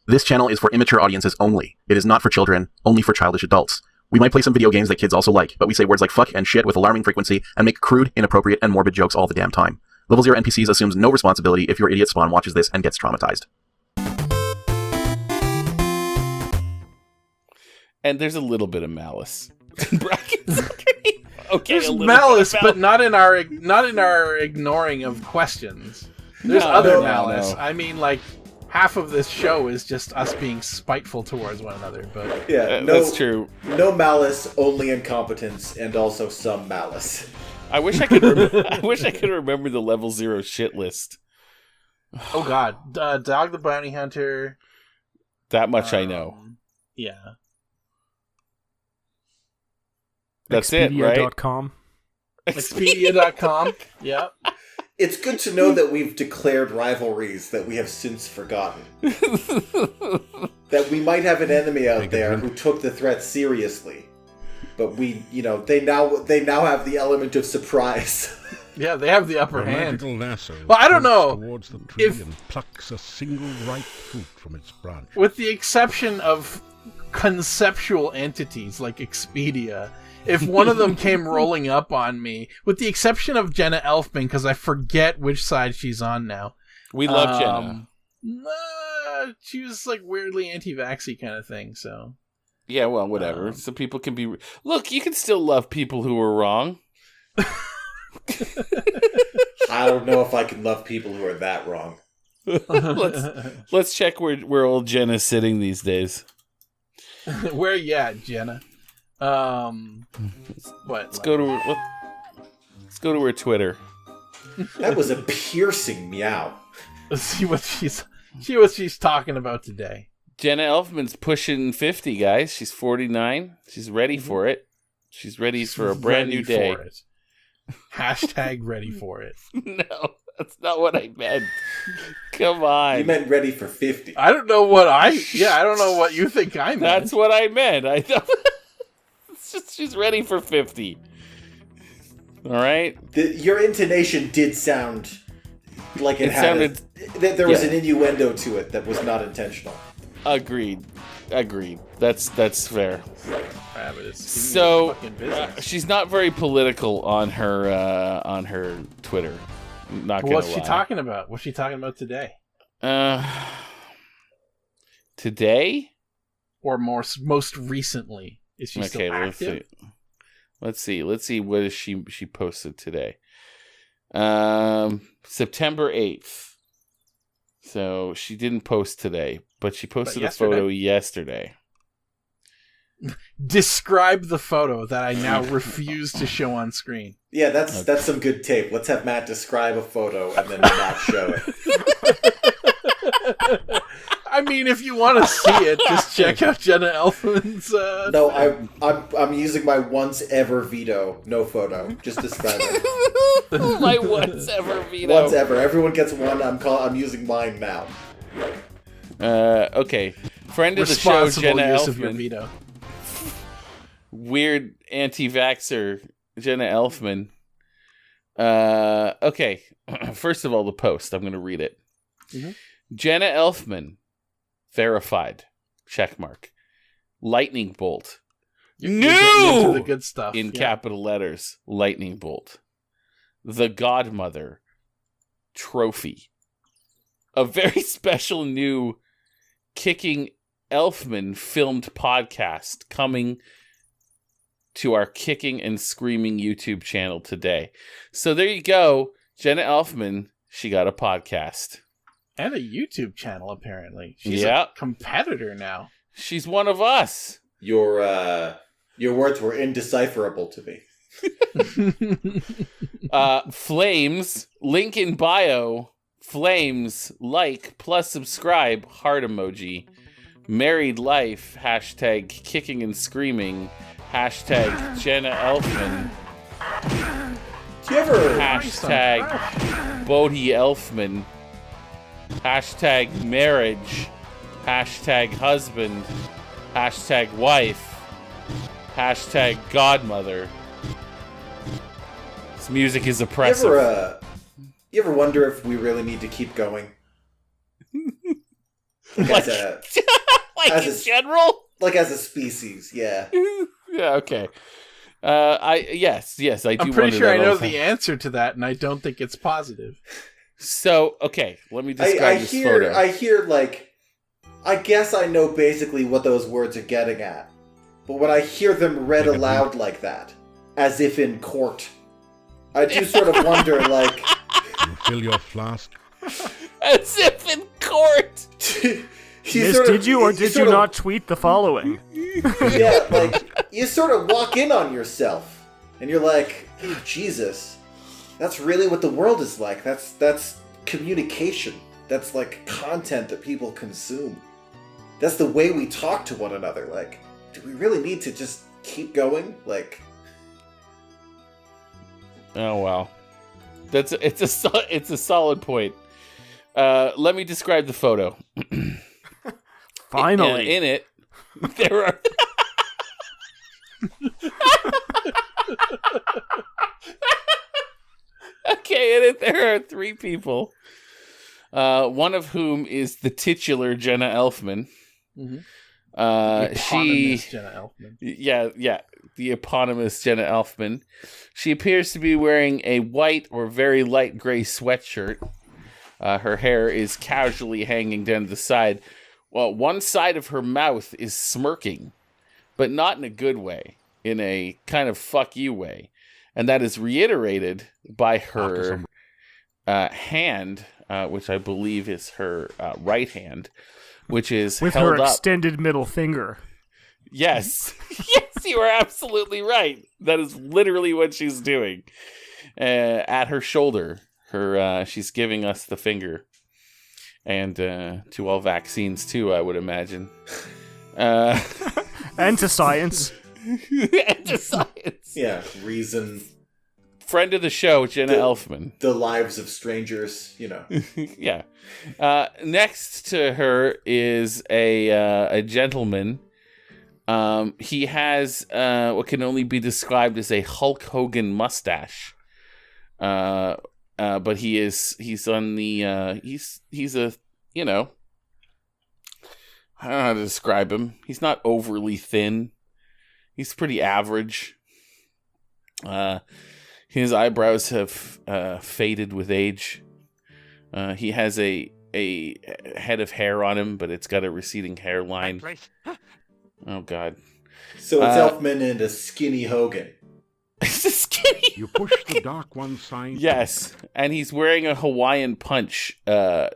This channel is for immature audiences only. It is not for children, only for childish adults. We might play some video games that kids also like, but we say words like fuck and shit with alarming frequency and make crude, inappropriate, and morbid jokes all the damn time. Level 0 NPCs assumes no responsibility if your idiot spawn watches this and gets traumatized. And there's a little bit of malice. Brackets. Okay, there's malice, but not in our ignoring of questions. There's other malice. No. I mean, like, half of this show is just us being spiteful towards one another. But yeah, that's true. No malice, only incompetence, and also some malice. I wish I could. I wish I could remember the level 0 shit list. Oh God, Dog the Bounty Hunter. That much I know. Yeah. That's Expedia. It, right? Expedia.com. Yeah. It's good to know that we've declared rivalries that we have since forgotten. That we might have an enemy out there who took the threat seriously. But they now have the element of surprise. Yeah, they have the upper hand. Well, I don't know towards the tree and plucks a single ripe fruit from its branch. With the exception of conceptual entities like Expedia, if one of them came rolling up on me, with the exception of Jenna Elfman, because I forget which side she's on now. We love Jenna. She was like weirdly anti-vaxxy kind of thing, so. Yeah, well, whatever. So people can be... Look, you can still love people who are wrong. I don't know if I can love people who are that wrong. Let's check where old Jenna's sitting these days. Where you at, Jenna? Let's go to her Twitter. That was a piercing meow. Let's see what she's talking about today. Jenna Elfman's pushing 50, guys. She's 49. She's ready for it. She's ready for a brand new day. Hashtag ready for it. No, that's not what I meant. Come on. You meant ready for 50. I don't know what I don't know what you think I meant. That's what I meant. I thought it's just she's ready for 50. All right? Your intonation did sound like it sounded. There was an innuendo to it that was not intentional. Agreed. That's fair. So she's not very political on her Twitter. Not gonna What's she talking about? What's she talking about today? Today, or most recently? Is she still active? Let's see. What is she posted today? September 8th. So she didn't post today, but she posted a photo yesterday. Describe the photo that I now refuse to show on screen. Yeah, that's some good tape. Let's have Matt describe a photo and then not show it. I mean, if you want to see it, just check out Jenna Elfman's. No, I'm using my once ever veto. No photo. Just describe it. My once ever veto. Once ever. Everyone gets one. I'm using mine now. Okay. Friend of the show, Jenna use Elfman. Of your veto. Weird anti-vaxxer, Jenna Elfman. Okay. First of all, the post. I'm going to read it. Mm-hmm. Jenna Elfman. Verified. Checkmark. Lightning bolt. You're getting into the good stuff. In capital letters. Lightning bolt. The Godmother. Trophy. A very special new Kicking Elfman filmed podcast coming to our Kicking and Screaming YouTube channel today. So there you go. Jenna Elfman, she got a podcast. And a YouTube channel, apparently. She's a competitor now. She's one of us. Your words were indecipherable to me. Flames, link in bio. Flames, like, plus subscribe, heart emoji. Married life, hashtag kicking and screaming. Hashtag Jenna Elfman. Do you ever... Hashtag Bodhi Elfman. Hashtag marriage. Hashtag husband. Hashtag wife. Hashtag godmother. This music is oppressive. You ever wonder if we really need to keep going? as a like as in a- general. like as a species. Yeah. Yeah. Okay. Yes. I do. I'm pretty wonder sure that I know all the the time. answer to that, and I don't think it's positive. So okay, let me describe I this hear photo. I hear like I guess I know basically what those words are getting at. But when I hear them read aloud like that, as if in court, I do sort of wonder like You fill your flask. As if in court. Miss, did you or did you not tweet the following? Yeah, like you sort of walk in on yourself, and you're like, oh, Jesus, that's really what the world is like. That's communication. That's like content that people consume. That's the way we talk to one another. Like, do we really need to just keep going? Like, Oh wow, it's a solid point. Let me describe the photo. Finally. In it, there are. Okay, in it there are three people. One of whom is the titular Jenna Elfman. Mhm. She, Eponymous Jenna Elfman. yeah, the eponymous Jenna Elfman. She appears to be wearing a white or very light gray sweatshirt. Her hair is casually hanging down to the side. Well, one side of her mouth is smirking, but not in a good way, in a kind of fuck you way. And that is reiterated by her hand, which I believe is her right hand, which is With held her up. extended middle finger. Yes. Yes, you are absolutely right. That is literally what she's doing. At her shoulder. She's giving us the finger. And to all vaccines, too, I would imagine. And to science. And to science. yeah, reason, Friend of the show, Jenna Elfman. the lives of strangers, you know. Yeah. Next to her is a gentleman. He has what can only be described as a Hulk Hogan mustache. But he's on the he's a, you know, I don't know how to describe him. He's not overly thin. He's pretty average. His eyebrows have faded with age. He has a head of hair on him, but it's got a receding hairline. Oh God! So it's Elfman and a skinny Hogan. It's a skinny. You push the dark one side. Yes, and he's wearing a Hawaiian Punch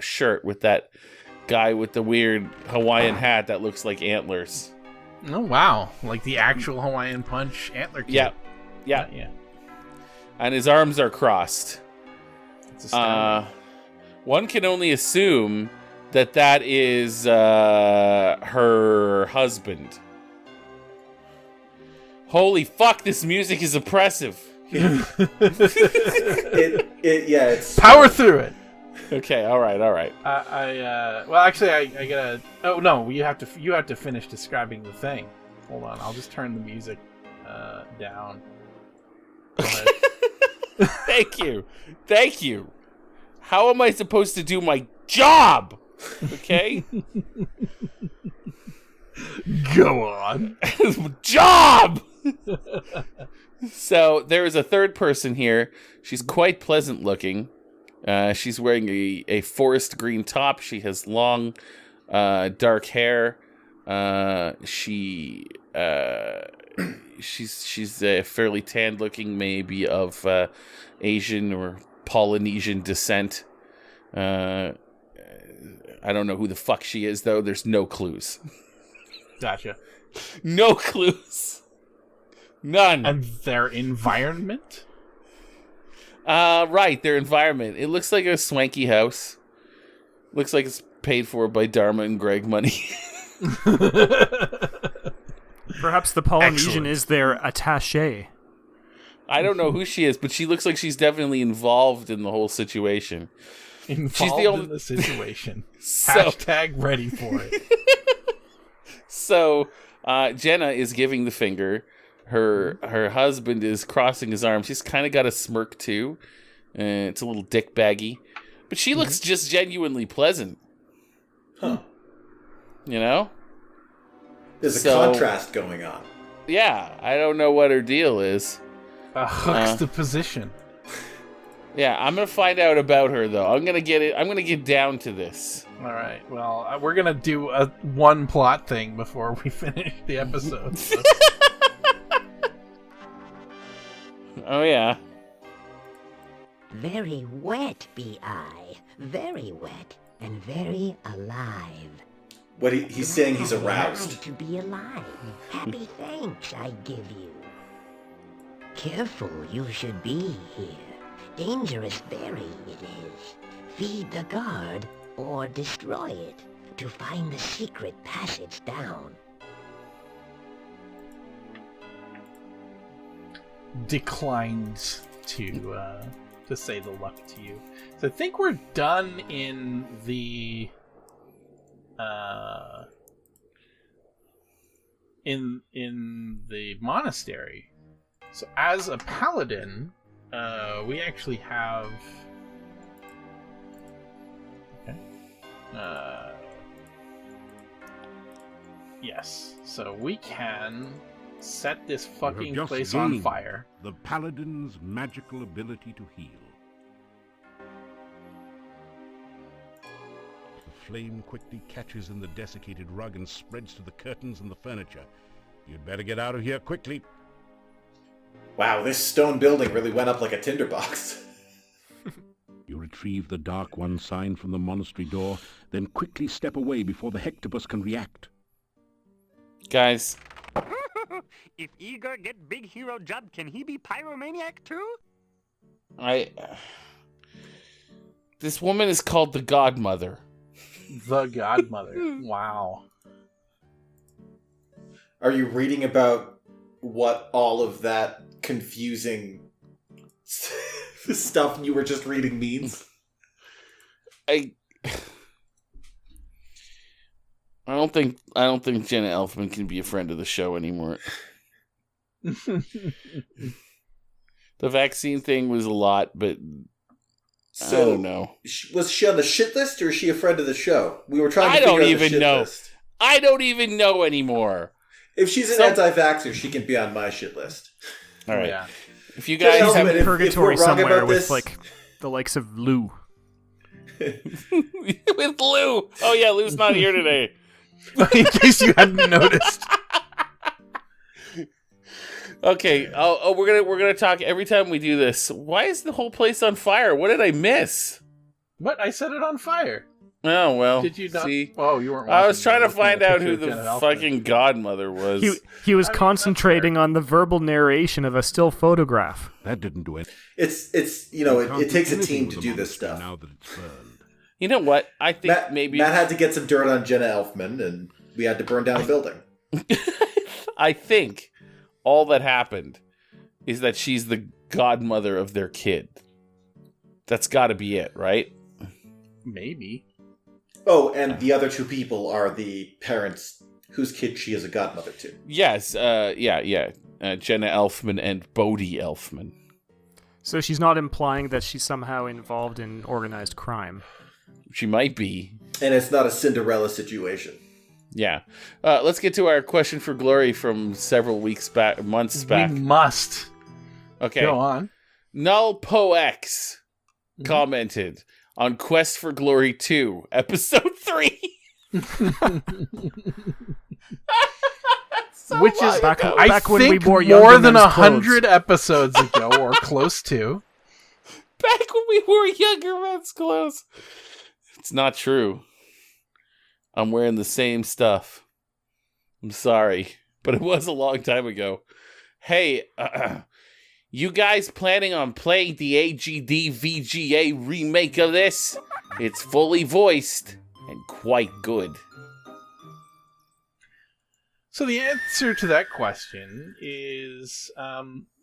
shirt with that guy with the weird Hawaiian hat that looks like antlers. Oh wow! Like the actual Hawaiian Punch antler kid. Yeah. Yeah. And his arms are crossed. It's astounding. One can only assume that is her husband. Holy fuck! This music is oppressive. It's Power through it. Okay, all right. Well, actually, I gotta. Oh no, you have to finish describing the thing. Hold on, I'll just turn the music down. Go ahead. Thank you. How am I supposed to do my job? Okay. Go on. Job. So there is a third person here. She's quite pleasant looking. She's wearing a forest green top. She has long, dark hair. She's fairly tanned looking, maybe of Asian or Polynesian descent. I don't know who the fuck she is, though. There's no clues. Gotcha. No clues. None. And their environment? Right, their environment. It looks like a swanky house. Looks like it's paid for by Dharma and Greg money. Perhaps the Polynesian Excellent. is their attaché. I don't know who she is, but she looks like she's definitely involved in the whole situation. Involved only- in the situation. So, Hashtag ready for it. so Jenna is giving the finger. Her husband is crossing his arms. He's kind of got a smirk too. It's a little dick baggy, but she looks just genuinely pleasant. Huh. You know? There's a contrast going on. Yeah, I don't know what her deal is. A juxtaposition. Yeah, I'm gonna find out about her though. I'm gonna get down to this. All right. Well, we're gonna do one plot thing before we finish the episode. So. Oh yeah. Very wet be I, very wet and very alive. What he's saying, he's aroused. To be alive. Happy thanks I give you. Careful you should be here. Dangerous berry it is. Feed the guard or destroy it to find the secret passage down. Declined to say the luck to you. So I think we're done in the in the monastery. So as a paladin, we actually have yes. So we can set this fucking place on fire. The paladin's magical ability to heal. The flame quickly catches in the desiccated rug and spreads to the curtains and the furniture. You'd better get out of here quickly. Wow, this stone building really went up like a tinderbox. You retrieve the Dark One sign from the monastery door, then quickly step away before the Hectopus can react. Guys. If Igor get big hero job, can he be pyromaniac too? This woman is called the Godmother. The Godmother. Wow. Are you reading about what all of that confusing stuff you were just reading means? I don't think Jenna Elfman can be a friend of the show anymore. The vaccine thing was a lot, but So, I don't know. Was she on the shit list, or is she a friend of the show? We were trying to I figure don't out the even shit know. list. I don't even know anymore. If she's an anti-vaxxer, she can be on my shit list. All right. Yeah. If you Guys guys have have if purgatory we're wrong somewhere about with this- like the likes of Lou. with Lou. Oh yeah, Lou's not here today. In case you hadn't noticed. Okay. We're gonna talk every time we do this. Why is the whole place on fire? What did I miss? What? I set it on fire. Oh well. Did you not? See? Oh, you weren't. I was watching. trying to You were looking find at a out who picture the of Jenna Elfman. fucking Godmother was. He was I mean, concentrating on the verbal narration of a still photograph. That didn't do it. It's you know, it takes a team to do this stuff. Now that it's burned. You know what? I think maybe Matt had to get some dirt on Jenna Elfman, and we had to burn down a building. I think all that happened is that she's the godmother of their kid. That's got to be it, right? Maybe. Oh, and the other two people are the parents whose kid she is a godmother to. Yes. Jenna Elfman and Bodhi Elfman. So she's not implying that she's somehow involved in organized crime. She might be. And it's not a Cinderella situation. Yeah. Let's get to our question for glory from several months back. We must. Okay. Go on. Null Pox commented on Quest for Glory 2, Episode 3. Which is, Back I when we think, wore more younger than men's 100 episodes ago, or close to. Back when we wore younger men's clothes. It's not true. I'm wearing the same stuff. I'm sorry, but it was a long time ago. Hey, you guys planning on playing the AGD VGA remake of this? It's fully voiced and quite good. So the answer to that question is,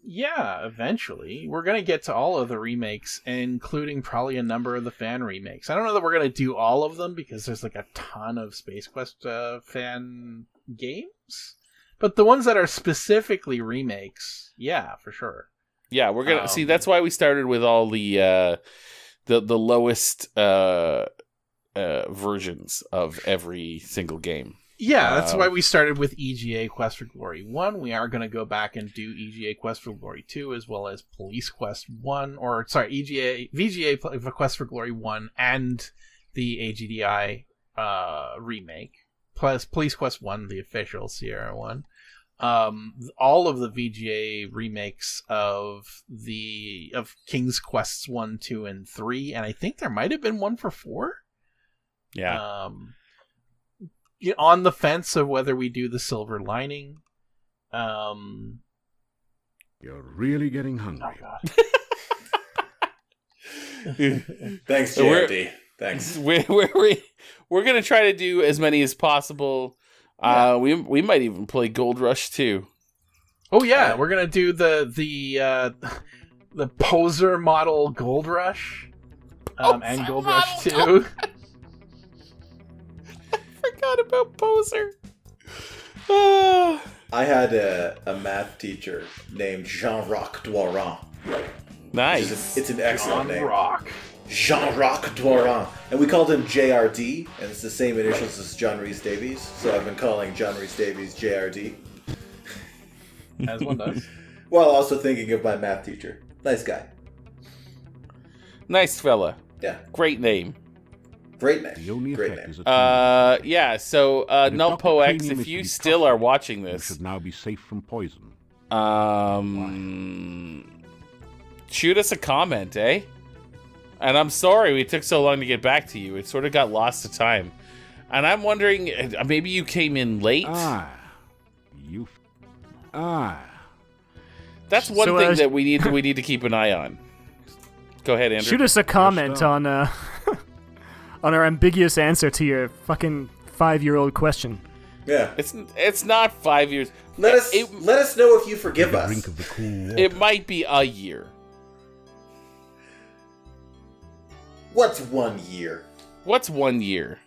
yeah, eventually. We're going to get to all of the remakes, including probably a number of the fan remakes. I don't know that we're going to do all of them, because there's like a ton of Space Quest fan games. But the ones that are specifically remakes, yeah, for sure. Yeah, we're gonna see. That's why we started with all the lowest versions of every single game. Yeah, that's why we started with EGA Quest for Glory 1. We are going to go back and do EGA Quest for Glory 2, as well as Police Quest 1, VGA Quest for Glory 1, and the AGDI remake, plus Police Quest 1, the official Sierra one. All of the VGA remakes of King's Quests 1, 2, and 3, and I think there might have been one for 4. Yeah. On the fence of whether we do the Silver Lining. You're really getting hungry. Oh god. Thanks, JRD. Thanks. We're gonna try to do as many as possible. Yeah. We might even play Gold Rush 2. Oh yeah, we're gonna do the poser model Gold Rush, and Gold Rush 2. Forgot about poser. I had a math teacher named Jean-Roch Doiron. Nice. It's an excellent name. Jean-Roch Doiron. And we called him JRD, and it's the same initials as John Rhys Davies, so I've been calling John Rhys Davies JRD. As one does. While also thinking of my math teacher. Nice guy. Nice fella. Yeah. Great name. Great name. The only Great effect name. is a Yeah, so Nullpo X, if you still are watching you this, should now be safe from poison. shoot us a comment, eh? And I'm sorry we took so long to get back to you. It sort of got lost to time. And I'm wondering, maybe you came in late? That's one thing that we need to keep an eye on. Go ahead, Andrew. Shoot us a comment on on our ambiguous answer to your fucking 5-year-old question. Yeah. It's not 5 years. Let us know if you forgive us. Drink of the cool water. It might be a year. What's 1 year? What's 1 year?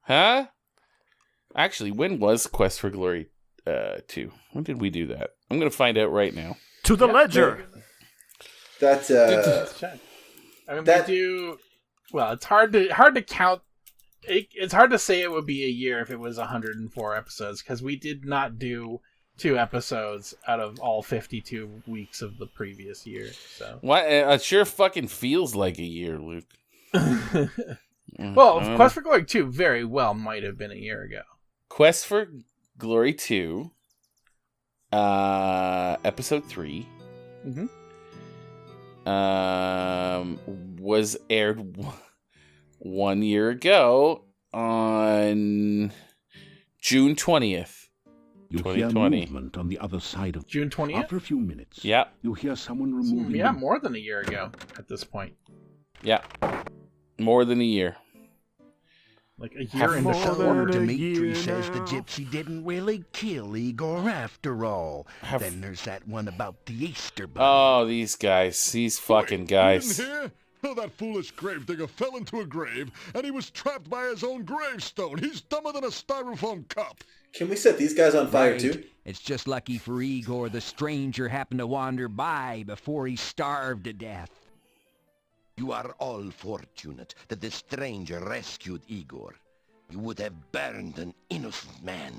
Huh? Actually, when was Quest for Glory 2? When did we do that? I'm going to find out right now. To the ledger! That's I mean, we do. Well, it's hard to count. It's hard to say it would be a year if it was 104 episodes, because we did not do 2 episodes out of all 52 weeks of the previous year. So What? It sure fucking feels like a year, Luke. well, Quest for Glory 2 very well might have been a year ago. Quest for Glory 2, episode 3, was aired 1 year ago on June 20th, You 2020. hear movement on the other side of June 20th? After a few minutes, Yeah. you hear someone removing. Yeah, more than a year ago at this point. Yeah. More than a year. Like a year into more quarter. than a Dimitri year says the now. gypsy didn't really kill Igor after all. Have- Then there's that one about the Easter bunny. Oh, these guys. These fucking guys. Here? Oh, that foolish gravedigger fell into a grave, and he was trapped by his own gravestone. He's dumber than a styrofoam cup. Can we set these guys on fire Right. too? It's just lucky for Igor the stranger happened to wander by before he starved to death. You are all fortunate that the stranger rescued Igor. You would have burned an innocent man.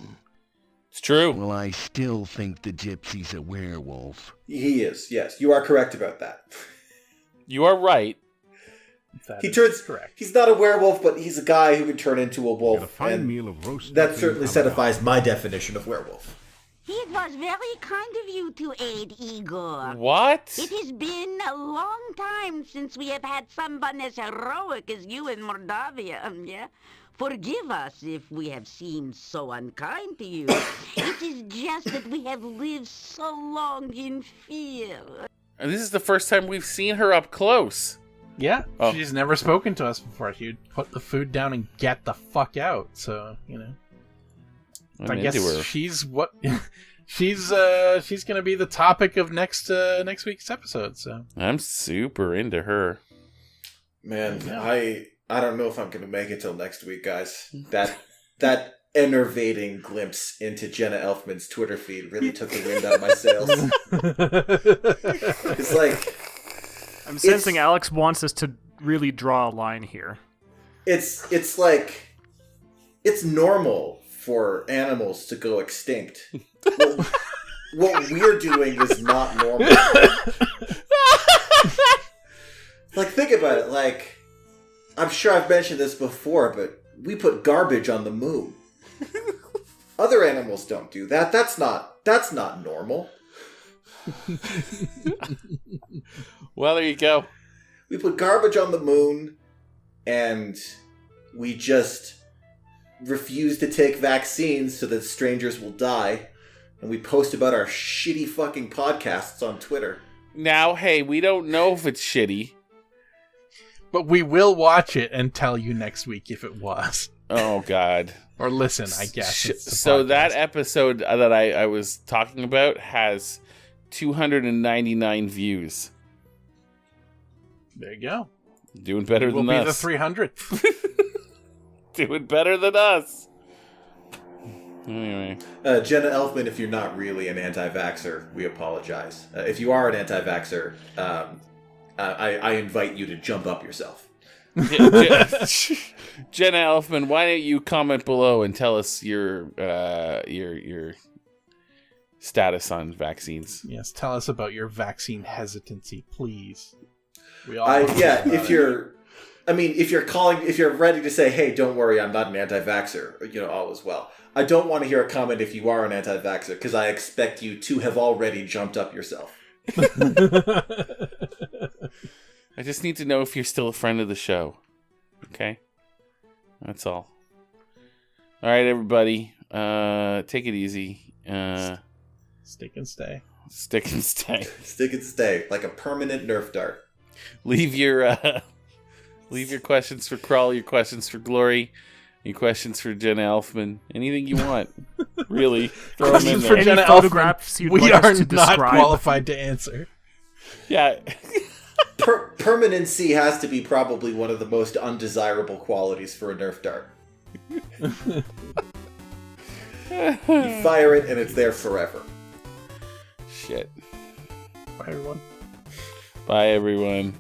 It's true. Well, I still think the gypsy's a werewolf. He is. Yes, you are correct about that. You are right. He turns. Correct. He's not a werewolf, but he's a guy who can turn into a Get a wolf. fine And meal of roast that duck certainly and satisfies my definition of werewolf. It was very kind of you to aid Igor. What? It has been a long time since we have had someone as heroic as you in Mordavia, yeah? Forgive us if we have seemed so unkind to you. It is just that we have lived so long in fear. And this is the first time we've seen her up close. Yeah, Oh. she's never spoken to us before. She'd put the food down and get the fuck out. So, you know. I'm I guess into her. she's what she's gonna be the topic of next week's episode. So I'm super into her. Man, Yeah. I don't know if I'm gonna make it till next week, guys. That enervating glimpse into Jenna Elfman's Twitter feed really took the wind out of my sails. It's like I'm sensing Alex wants us to really draw a line here. It's like it's normal for animals to go extinct. What we're doing is not normal. Like, think about it. Like, I'm sure I've mentioned this before, but we put garbage on the moon. Other animals don't do that. That's not normal. Well, there you go. We put garbage on the moon, and we just refuse to take vaccines so that strangers will die, and we post about our shitty fucking podcasts on Twitter. Now, hey, we don't know if it's shitty. But we will watch it and tell you next week if it was. Oh, God. Or listen, I guess. So that episode that I was talking about has 299 views. There you go. Doing better than us. We'll be the 300th. Doing better than us. Anyway. Jenna Elfman, if you're not really an anti-vaxxer, we apologize. If you are an anti-vaxxer, I invite you to jump up yourself. Jenna Elfman, why don't you comment below and tell us your status on vaccines? Yes, tell us about your vaccine hesitancy, please. We all if you're ready to say, hey, don't worry, I'm not an anti-vaxxer, all is well. I don't want to hear a comment if you are an anti-vaxxer, because I expect you to have already jumped up yourself. I just need to know if you're still a friend of the show. Okay? That's all. All right, everybody. Take it easy. Stick and stay. Stick and stay. Stick and stay, like a permanent Nerf dart. Leave your questions for Crawl, your questions for Glory, your questions for Jenna Elfman. Anything you want. Really. Throw them in there. For Jenna Elfman, we are not qualified to answer. Yeah. Permanency has to be probably one of the most undesirable qualities for a Nerf dart. You fire it and it's there forever. Shit. Bye, everyone. Bye, everyone.